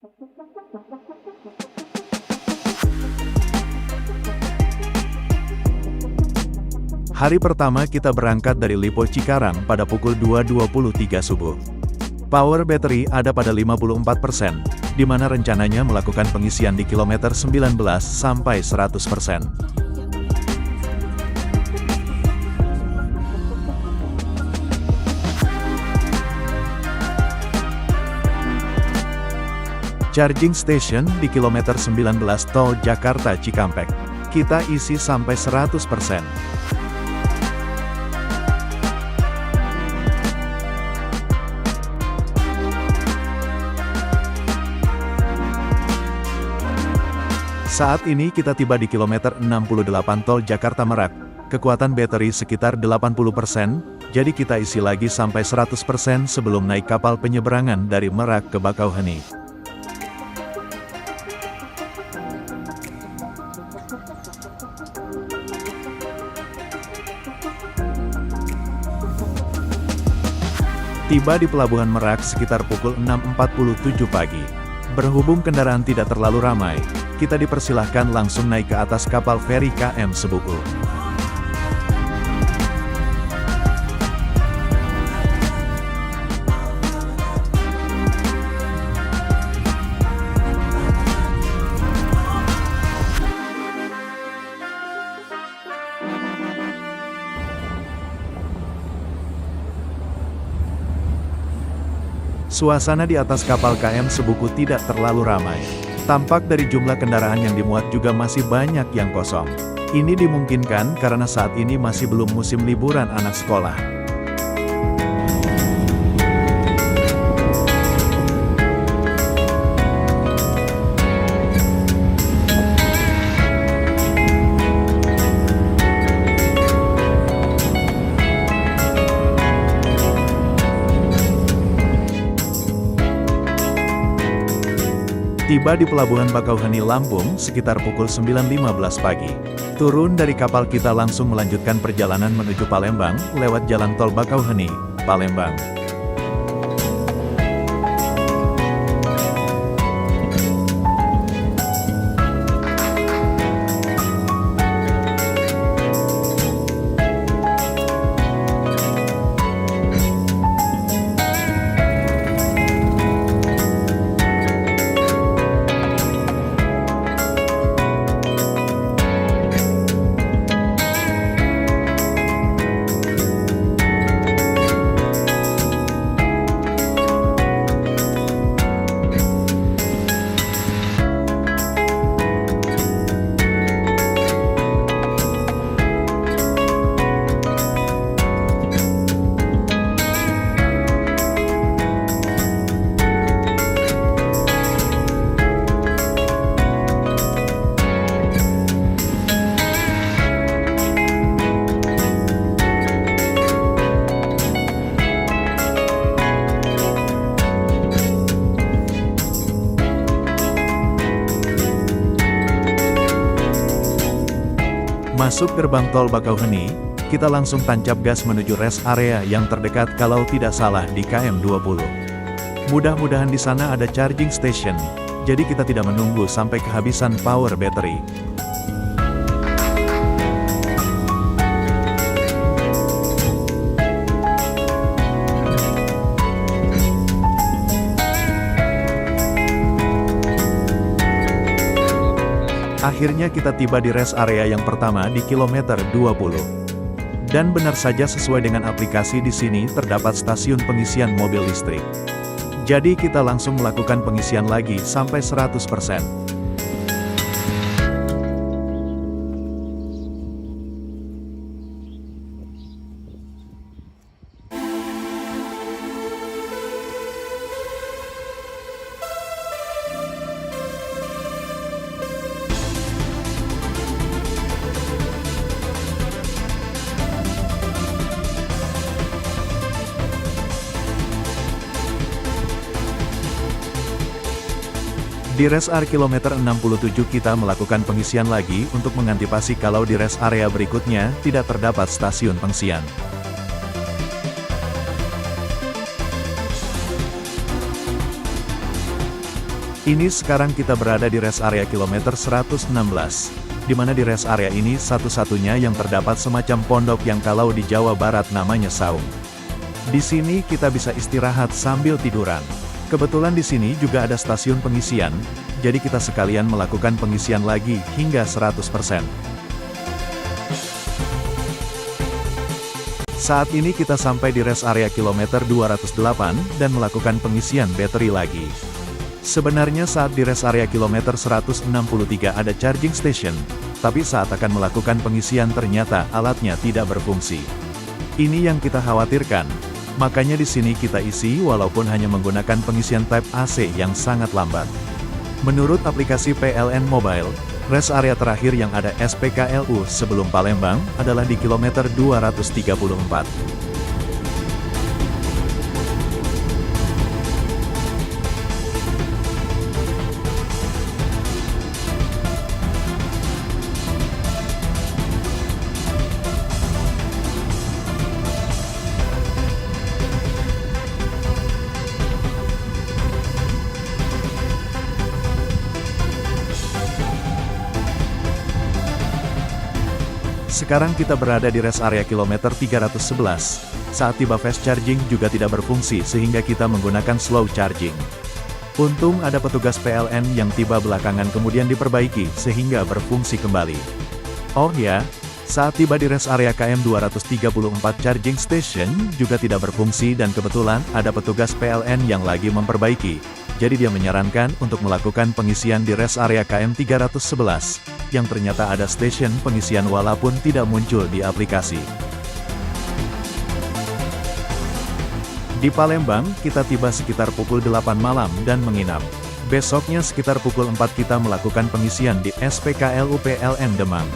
Hari pertama kita berangkat dari Lipo Cikarang pada pukul 2.23 subuh. Power battery ada pada 54%, di mana rencananya melakukan pengisian di kilometer 19 sampai 100%. Charging station di kilometer 19 tol Jakarta Cikampek. Kita isi sampai 100%. Saat ini kita tiba di kilometer 68 tol Jakarta Merak. Kekuatan baterai sekitar 80%, jadi kita isi lagi sampai 100% sebelum naik kapal penyeberangan dari Merak ke Bakauheni. Tiba di Pelabuhan Merak sekitar pukul 6.47 pagi. Berhubung kendaraan tidak terlalu ramai, kita dipersilahkan langsung naik ke atas kapal feri KM Sebuku. Suasana di atas kapal KM Sebuku tidak terlalu ramai. Tampak dari jumlah kendaraan yang dimuat juga masih banyak yang kosong. Ini dimungkinkan karena saat ini masih belum musim liburan anak sekolah. Tiba di Pelabuhan Bakauheni Lampung sekitar pukul 9.15 pagi. Turun dari kapal kita langsung melanjutkan perjalanan menuju Palembang, lewat jalan tol Bakauheni, Palembang. Masuk gerbang tol Bakauheni, kita langsung tancap gas menuju rest area yang terdekat kalau tidak salah di KM 20. Mudah-mudahan di sana ada charging station, jadi kita tidak menunggu sampai kehabisan power battery. Akhirnya kita tiba di rest area yang pertama di kilometer 20. Dan benar saja sesuai dengan aplikasi di sini terdapat stasiun pengisian mobil listrik. Jadi kita langsung melakukan pengisian lagi sampai 100%. Di rest area kilometer 67 kita melakukan pengisian lagi untuk mengantisipasi kalau di rest area berikutnya tidak terdapat stasiun pengisian. Ini sekarang kita berada di rest area kilometer 116, di mana di rest area ini satu-satunya yang terdapat semacam pondok yang kalau di Jawa Barat namanya saung. Di sini kita bisa istirahat sambil tiduran. Kebetulan di sini juga ada stasiun pengisian, jadi kita sekalian melakukan pengisian lagi hingga 100%. Saat ini kita sampai di rest area kilometer 208 dan melakukan pengisian baterai lagi. Sebenarnya saat di rest area kilometer 163 ada charging station, tapi saat akan melakukan pengisian ternyata alatnya tidak berfungsi. Ini yang kita khawatirkan, makanya di sini kita isi walaupun hanya menggunakan pengisian Type AC yang sangat lambat. Menurut aplikasi PLN Mobile, rest area terakhir yang ada SPKLU sebelum Palembang adalah di kilometer 234. Sekarang kita berada di rest area kilometer 311. Saat tiba fast charging juga tidak berfungsi sehingga kita menggunakan slow charging. Untung ada petugas PLN yang tiba belakangan kemudian diperbaiki sehingga berfungsi kembali. Oh ya, saat tiba di rest area KM 234 charging station juga tidak berfungsi dan kebetulan ada petugas PLN yang lagi memperbaiki. Jadi dia menyarankan untuk melakukan pengisian di rest area KM 311, yang ternyata ada stasiun pengisian walaupun tidak muncul di aplikasi. Di Palembang, kita tiba sekitar pukul 8 malam dan menginap. Besoknya sekitar pukul 4 kita melakukan pengisian di SPKLU PLN Demang.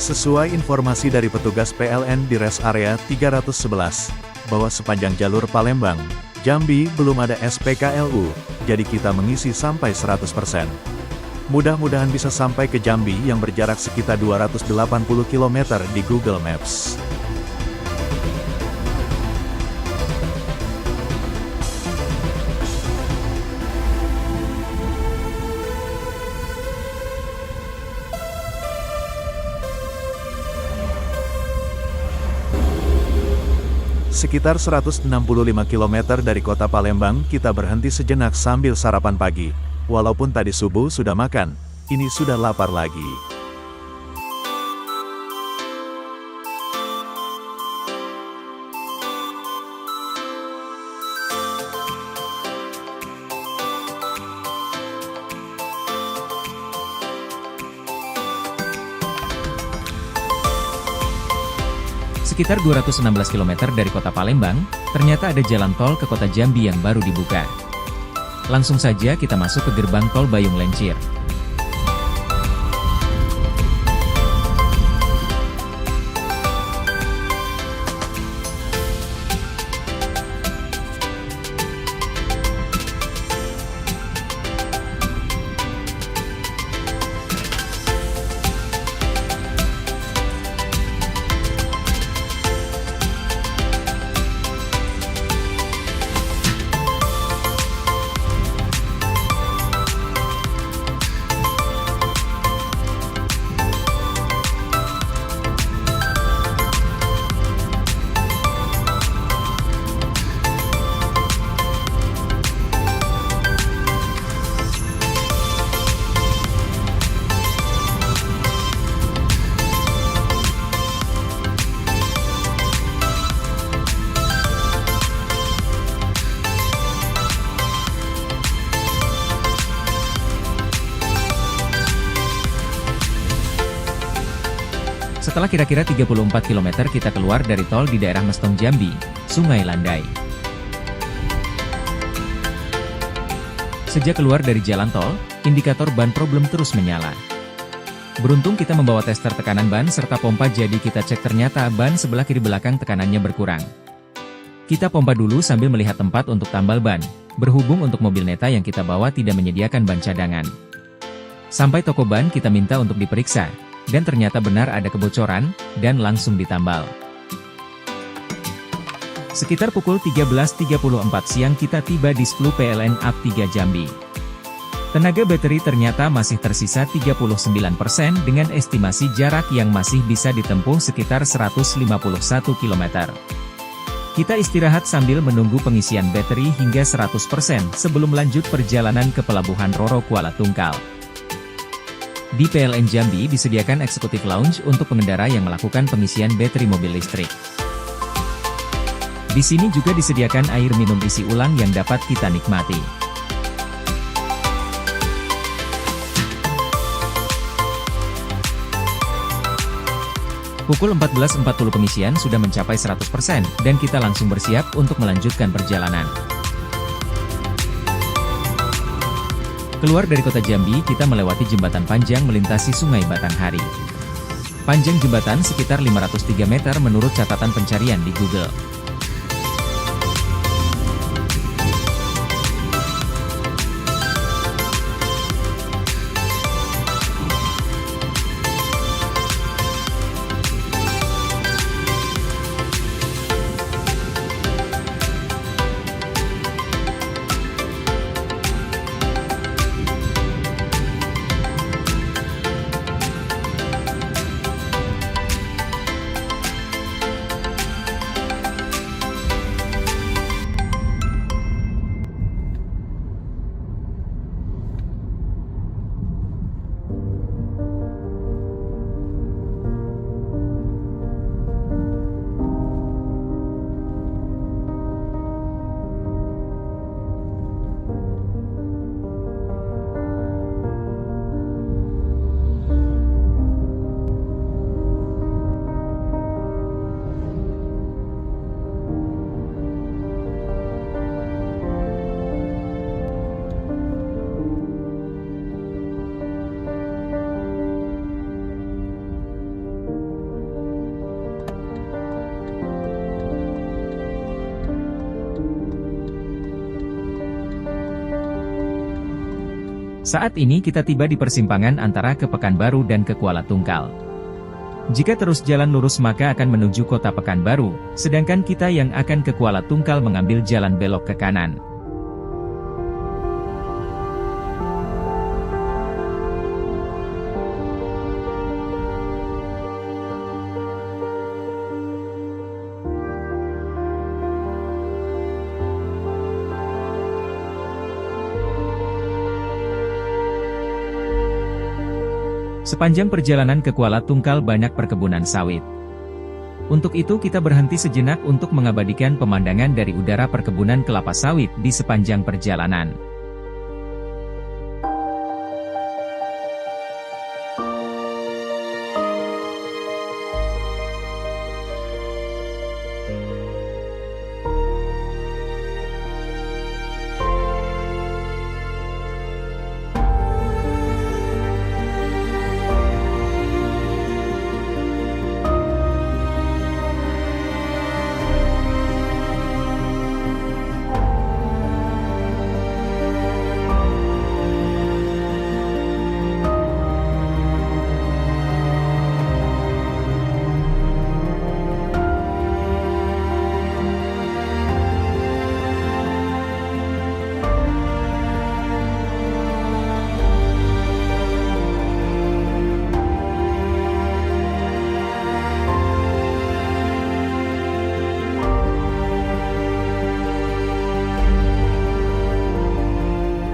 Sesuai informasi dari petugas PLN di rest area 311, bahwa sepanjang jalur Palembang, Jambi belum ada SPKLU, jadi kita mengisi sampai 100%. Mudah-mudahan bisa sampai ke Jambi yang berjarak sekitar 280 km di Google Maps. Sekitar 165 km dari kota Palembang, kita berhenti sejenak sambil sarapan pagi. Walaupun tadi subuh sudah makan, ini sudah lapar lagi. Sekitar 216 km dari kota Palembang, ternyata ada jalan tol ke kota Jambi yang baru dibuka. Langsung saja kita masuk ke gerbang tol Bayung Lencir. Setelah kira-kira 34 km kita keluar dari tol di daerah Mestong Jambi, Sungai Landai. Sejak keluar dari jalan tol, indikator ban problem terus menyala. Beruntung kita membawa tester tekanan ban serta pompa jadi kita cek ternyata ban sebelah kiri belakang tekanannya berkurang. Kita pompa dulu sambil melihat tempat untuk tambal ban, berhubung untuk mobil Neta yang kita bawa tidak menyediakan ban cadangan. Sampai toko ban kita minta untuk diperiksa. Dan ternyata benar ada kebocoran, dan langsung ditambal. Sekitar pukul 13.34 siang kita tiba di 10 PLN Ap 3 Jambi. Tenaga baterai ternyata masih tersisa 39% dengan estimasi jarak yang masih bisa ditempuh sekitar 151 km. Kita istirahat sambil menunggu pengisian baterai hingga 100% sebelum lanjut perjalanan ke Pelabuhan Roro Kuala Tungkal. Di PLN Jambi disediakan eksekutif lounge untuk pengendara yang melakukan pengisian baterai mobil listrik. Di sini juga disediakan air minum isi ulang yang dapat kita nikmati. Pukul 14.40 pengisian sudah mencapai 100% dan kita langsung bersiap untuk melanjutkan perjalanan. Keluar dari kota Jambi, kita melewati jembatan panjang melintasi Sungai Batanghari. Panjang jembatan sekitar 503 meter menurut catatan pencarian di Google. Saat ini kita tiba di persimpangan antara ke Pekanbaru dan ke Kuala Tungkal. Jika terus jalan lurus maka akan menuju kota Pekanbaru, sedangkan kita yang akan ke Kuala Tungkal mengambil jalan belok ke kanan. Sepanjang perjalanan ke Kuala Tungkal banyak perkebunan sawit. Untuk itu kita berhenti sejenak untuk mengabadikan pemandangan dari udara perkebunan kelapa sawit di sepanjang perjalanan.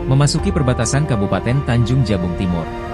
Memasuki perbatasan Kabupaten Tanjung Jabung Timur.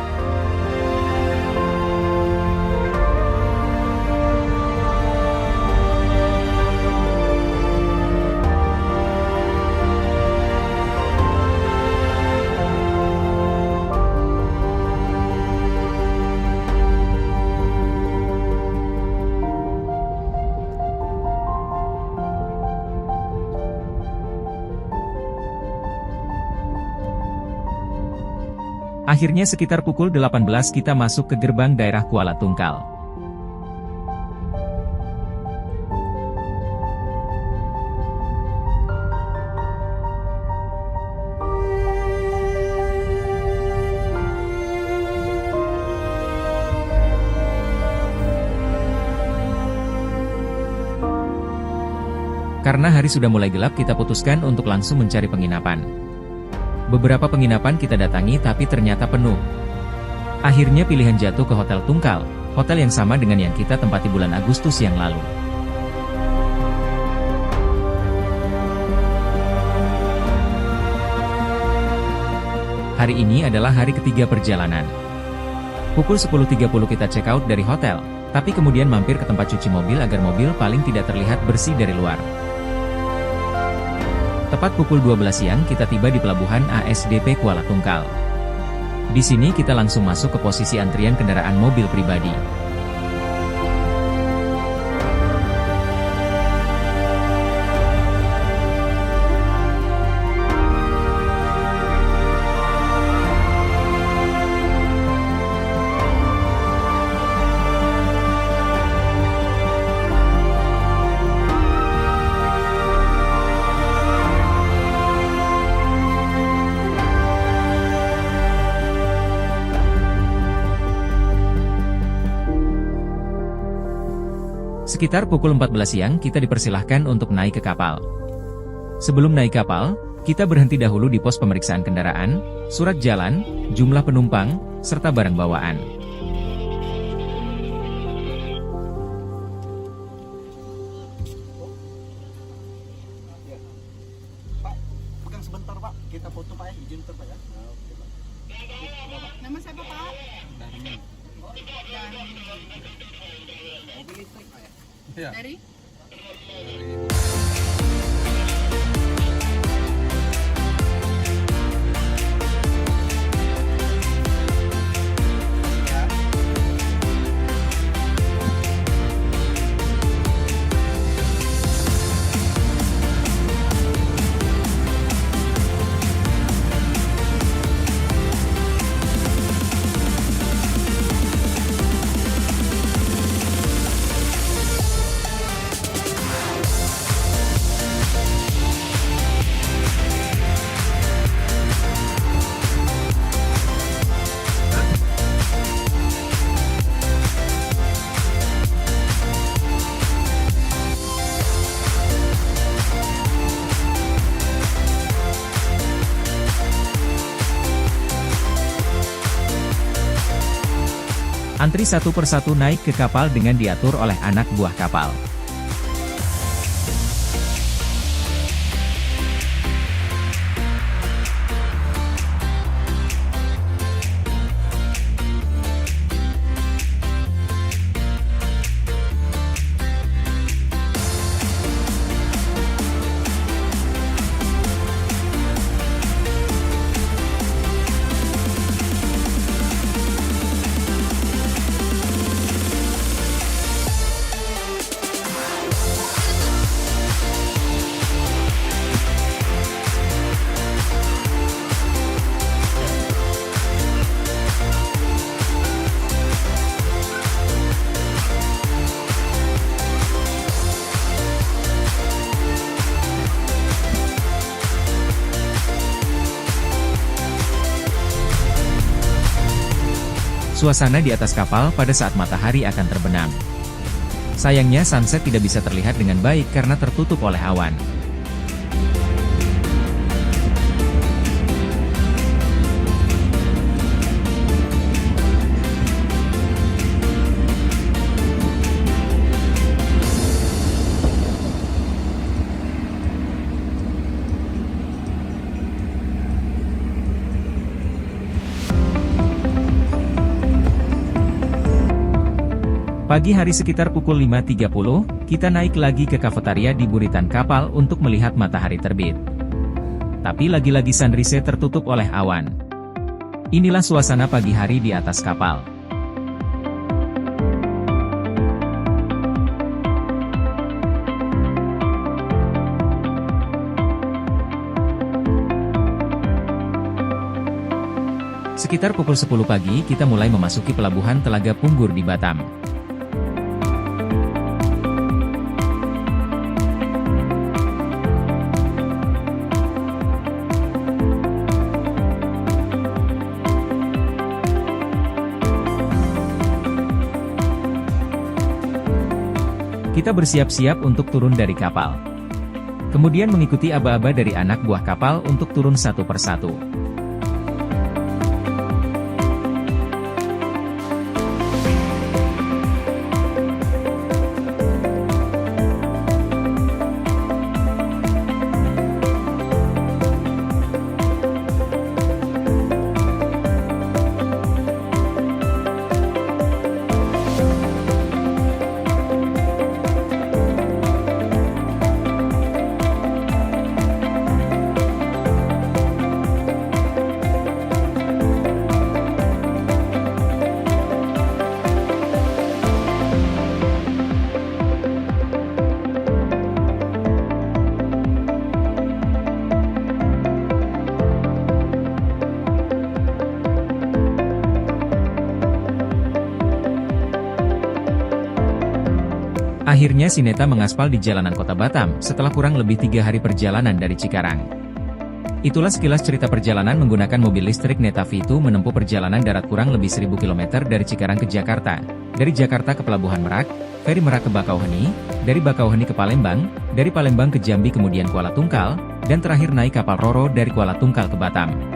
Akhirnya sekitar pukul 18 kita masuk ke gerbang daerah Kuala Tungkal. Karena hari sudah mulai gelap kita putuskan untuk langsung mencari penginapan. Beberapa penginapan kita datangi tapi ternyata penuh. Akhirnya pilihan jatuh ke Hotel Tungkal, hotel yang sama dengan yang kita tempati bulan Agustus yang lalu. Hari ini adalah hari ketiga perjalanan. Pukul 10.30 kita check out dari hotel, tapi kemudian mampir ke tempat cuci mobil agar mobil paling tidak terlihat bersih dari luar. Tepat pukul 12 siang kita tiba di pelabuhan ASDP Kuala Tungkal. Di sini kita langsung masuk ke posisi antrian kendaraan mobil pribadi. Sekitar pukul 14 siang kita dipersilahkan untuk naik ke kapal. Sebelum naik kapal, kita berhenti dahulu di pos pemeriksaan kendaraan, surat jalan, jumlah penumpang, serta barang bawaan. Pak, pegang sebentar Pak, kita foto Pak ya, izin bentar Pak ya. Oke, Pak. Nama siapa Pak? Darmin. Mobil listrik Pak ya? Iya. Dari? Antri satu persatu naik ke kapal dengan diatur oleh anak buah kapal. Suasana di atas kapal pada saat matahari akan terbenam. Sayangnya sunset tidak bisa terlihat dengan baik karena tertutup oleh awan. Pagi hari sekitar pukul 5.30, kita naik lagi ke kafetaria di buritan kapal untuk melihat matahari terbit. Tapi lagi-lagi sunrise tertutup oleh awan. Inilah suasana pagi hari di atas kapal. Sekitar pukul 10 pagi kita mulai memasuki pelabuhan Telaga Punggur di Batam. Kita bersiap-siap untuk turun dari kapal. Kemudian mengikuti aba-aba dari anak buah kapal untuk turun satu persatu. Akhirnya Sineta mengaspal di jalanan kota Batam, setelah kurang lebih 3 hari perjalanan dari Cikarang. Itulah sekilas cerita perjalanan menggunakan mobil listrik Neta V2 menempuh perjalanan darat kurang lebih 1000 km dari Cikarang ke Jakarta, dari Jakarta ke Pelabuhan Merak, feri Merak ke Bakauheni, dari Bakauheni ke Palembang, dari Palembang ke Jambi kemudian Kuala Tungkal, dan terakhir naik kapal Roro dari Kuala Tungkal ke Batam.